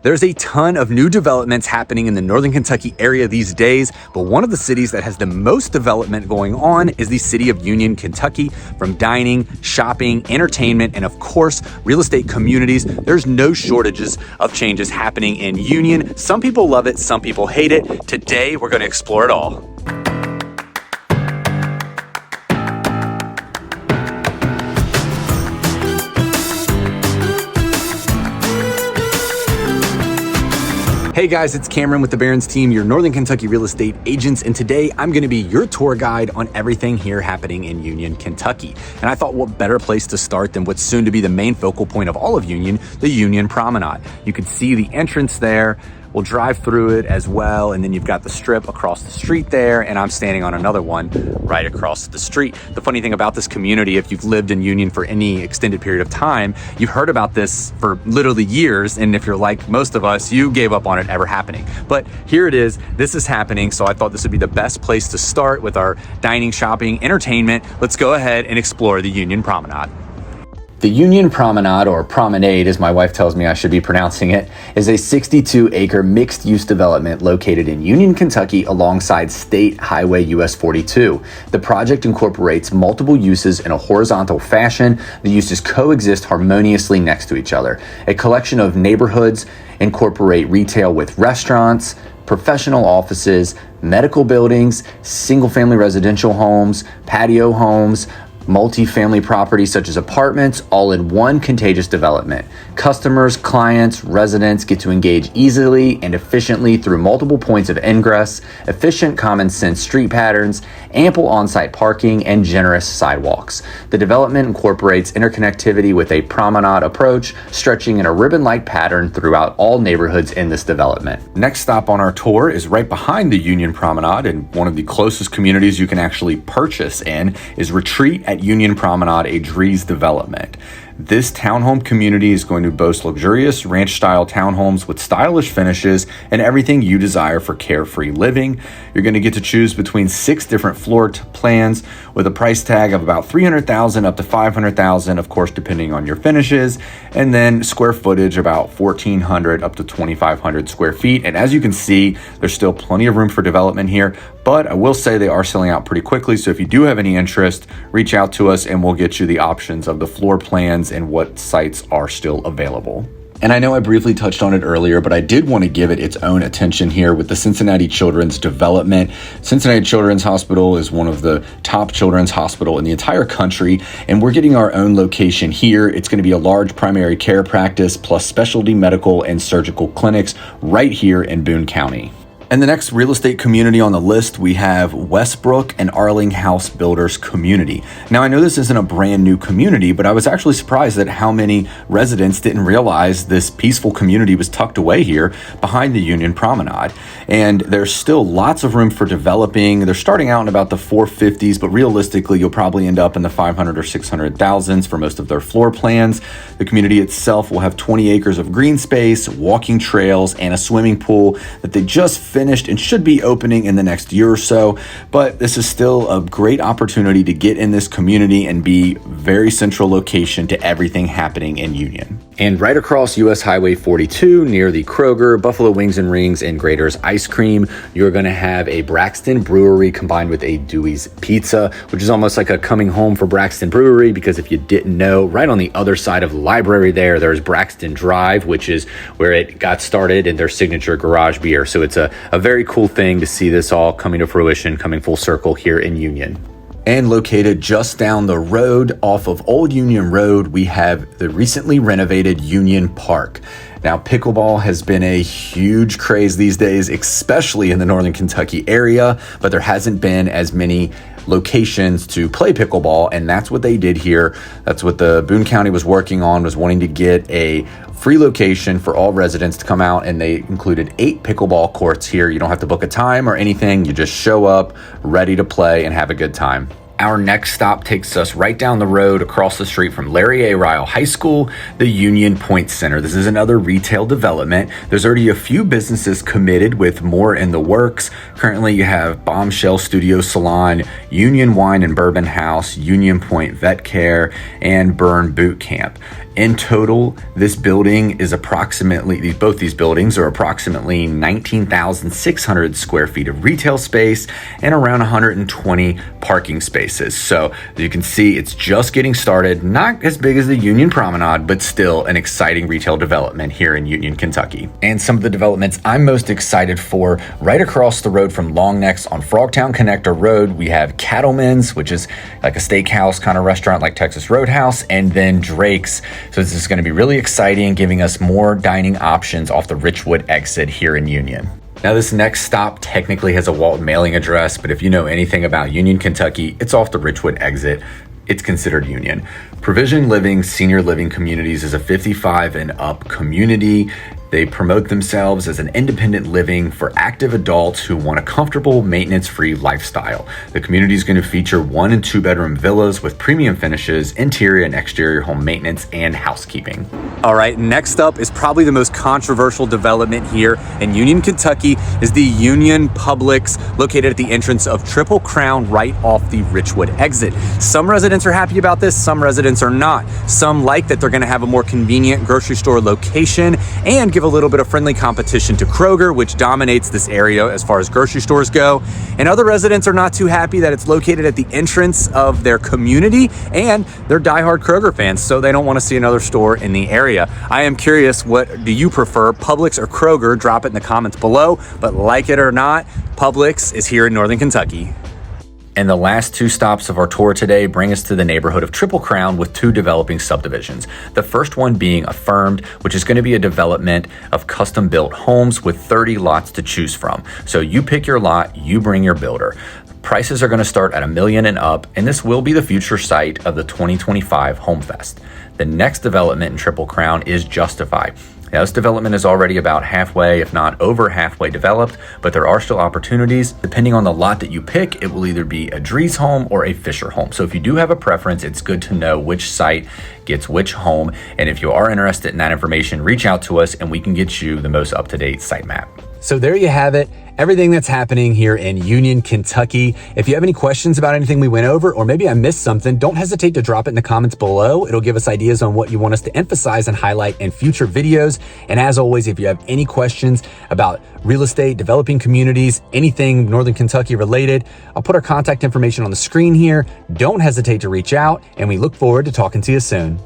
There's a ton of new developments happening in the Northern Kentucky area these days, but one of the cities that has the most development going on is the city of Union, Kentucky. From dining, shopping, entertainment, and of course, real estate communities, there's no shortages of changes happening in Union. Some people love it, some people hate it. Today, we're going to explore it all. Hey guys, it's Cameron with the Barron's team, your Northern Kentucky real estate agents, and today I'm going to be your tour guide on everything here happening in Union, Kentucky. And I thought what better place to start than what's soon to be the main focal point of all of Union, the Union Promenade. You can see the entrance there. We'll drive through it as well, and then you've got the strip across the street there, and I'm standing on another one right across the street. The funny thing about this community, if you've lived in Union for any extended period of time, you've heard about this for literally years, and if you're like most of us, you gave up on it ever happening. But here it is, this is happening, so I thought this would be the best place to start with our dining, shopping, entertainment. Let's go ahead and explore the Union Promenade. The Union Promenade, or Promenade as my wife tells me I should be pronouncing it, is a 62-acre mixed-use development located in Union, Kentucky alongside State Highway US 42. The project incorporates multiple uses in a horizontal fashion. The uses coexist harmoniously next to each other. A collection of neighborhoods incorporate retail with restaurants, professional offices, medical buildings, single-family residential homes, patio homes, multi-family properties such as apartments, all in one contiguous development. Customers, clients, residents get to engage easily and efficiently through multiple points of ingress, efficient common sense street patterns, ample on-site parking, and generous sidewalks. The development incorporates interconnectivity with a promenade approach, stretching in a ribbon-like pattern throughout all neighborhoods in this development. Next stop on our tour is right behind the Union Promenade, and one of the closest communities you can actually purchase in is Retreat at Union Promenade, a Drees development. This townhome community is going to boast luxurious ranch-style townhomes with stylish finishes and everything you desire for carefree living. You're going to get to choose between 6 different floor plans with a price tag of about $300,000 up to $500,000, of course, depending on your finishes, and then square footage about 1,400 up to 2,500 square feet. And as you can see, there's still plenty of room for development here, but I will say they are selling out pretty quickly. So if you do have any interest, reach out to us and we'll get you the options of the floor plans and what sites are still available. And I know I briefly touched on it earlier, but I did want to give it its own attention here with the Cincinnati Children's development. Cincinnati Children's Hospital is one of the top children's hospital in the entire country, and we're getting our own location here. It's going to be a large primary care practice plus specialty medical and surgical clinics right here in Boone County. And the next real estate community on the list, we have Westbrook and Arling House Builders Community. Now, I know this isn't a brand new community, but I was actually surprised at how many residents didn't realize this peaceful community was tucked away here behind the Union Promenade. And there's still lots of room for developing. They're starting out in about the 450s, but realistically, you'll probably end up in the 500 or 600,000s for most of their floor plans. The community itself will have 20 acres of green space, walking trails, and a swimming pool that they just finished and should be opening in the next year or so. But this is still a great opportunity to get in this community and be very central location to everything happening in Union. And right across US Highway 42 near the Kroger, Buffalo Wings and Rings, and Grater's Ice Cream, you're going to have a Braxton Brewery combined with a Dewey's Pizza, which is almost like a coming home for Braxton Brewery, because if you didn't know, right on the other side of the library there's Braxton Drive, which is where it got started and their signature garage beer. So it's a very cool thing to see this all coming to fruition, coming full circle here in Union. And located just down the road off of Old Union Road, we have the recently renovated Union Park. Now, pickleball has been a huge craze these days, especially in the Northern Kentucky area, but there hasn't been as many locations to play pickleball, and that's what they did here. That's what the Boone County was working on, was wanting to get a free location for all residents to come out, and they included 8 pickleball courts here. You don't have to book a time or anything. You just show up ready to play and have a good time. Our next stop takes us right down the road across the street from Larry A. Ryle High School, the Union Point Center. This is another retail development. There's already a few businesses committed with more in the works. Currently, you have Bombshell Studio Salon, Union Wine and Bourbon House, Union Point Vet Care, and Burn Boot Camp. In total, this building is both these buildings are approximately 19,600 square feet of retail space and around 120 parking spaces. So as you can see, it's just getting started, not as big as the Union Promenade, but still an exciting retail development here in Union, Kentucky. And some of the developments I'm most excited for, right across the road from Long Necks on Frogtown Connector Road, we have Cattleman's, which is like a steakhouse kind of restaurant like Texas Roadhouse, and then Drake's. So this is going to be really exciting, giving us more dining options off the Richwood exit here in Union. Now, this next stop technically has a Walton mailing address, but if you know anything about Union, Kentucky, it's off the Richwood exit. It's considered Union. Provision Living Senior Living Communities is a 55 and up community. They promote themselves as an independent living for active adults who want a comfortable, maintenance-free lifestyle. The community is going to feature 1 and 2 bedroom villas with premium finishes, interior and exterior home maintenance, and housekeeping. All right, next up is probably the most controversial development here in Union, Kentucky, is the Union Publix, located at the entrance of Triple Crown right off the Richwood exit. Some residents are happy about this, some residents are not. Some like that they're going to have a more convenient grocery store location and give a little bit of friendly competition to Kroger, which dominates this area as far as grocery stores go. And other residents are not too happy that it's located at the entrance of their community, and they're diehard Kroger fans, so they don't want to see another store in the area. I am curious, what do you prefer, Publix or Kroger? Drop it in the comments below, but like it or not, Publix is here in Northern Kentucky. And the last 2 stops of our tour today bring us to the neighborhood of Triple Crown with 2 developing subdivisions. The first one being Affirmed, which is going to be a development of custom built homes with 30 lots to choose from. So you pick your lot, you bring your builder. Prices are going to start at $1 million and up, and this will be the future site of the 2025 Home Fest. The next development in Triple Crown is Justify. Now, this development is already about halfway, if not over halfway developed, but there are still opportunities. Depending on the lot that you pick, it will either be a Dries home or a Fisher home. So if you do have a preference, it's good to know which site gets which home. And if you are interested in that information, reach out to us and we can get you the most up-to-date site map. So there you have it. Everything that's happening here in Union, Kentucky. If you have any questions about anything we went over, or maybe I missed something, don't hesitate to drop it in the comments below. It'll give us ideas on what you want us to emphasize and highlight in future videos. And as always, if you have any questions about real estate, developing communities, anything Northern Kentucky related, I'll put our contact information on the screen here. Don't hesitate to reach out, and we look forward to talking to you soon.